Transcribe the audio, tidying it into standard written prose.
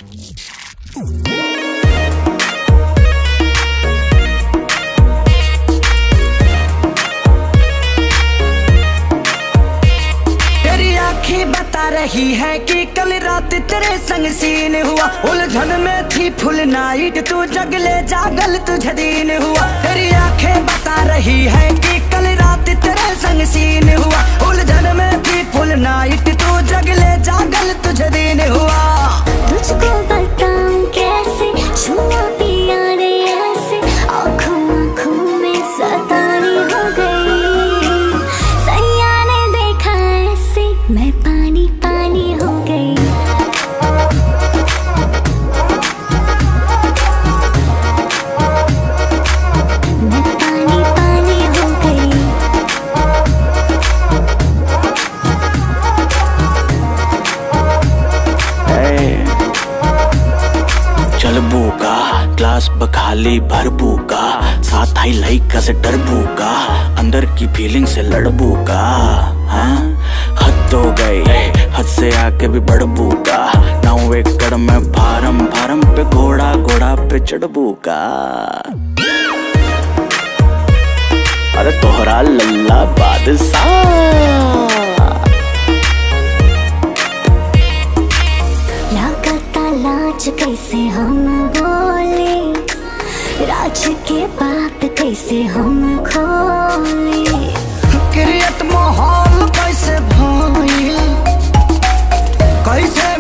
तेरी आँखें बता रही है कि कल रात तेरे संग सीन हुआ। उलझन में थी फुल नाइट, तू जगले जागल तुझे दिन हुआ। तेरी आँखें बता रही है कि कल रात तेरे संग सीन हुआ। उलझन में थी फुल नाइट, तू जगले जागल तुझे दिन हुआ। तुझको बताऊं कैसे, छुआ पिया रे ऐसे, आँखों आँखों में सतानी हो गई। सैया ने देखा ऐसे, मैं पानी पानी हो गई। मैं पानी पानी हो गई। चलबू का ग्लास बखाली भरबू का, साथ आई लाइक से डरबू का, अंदर की फीलिंग से लड़बू का। हाँ हद तो गई, हद से आके भी बढ़बू का, 9 एकड़ में फारम फारम पे घोड़ा घोड़ा पे चढ़बू का। अरे तोहरा लल्ला बादशाह। लाज कैसे हम बोले, राज के बात कैसे हम खोले। क्रिएट माहौल कैसे भइल, कैसे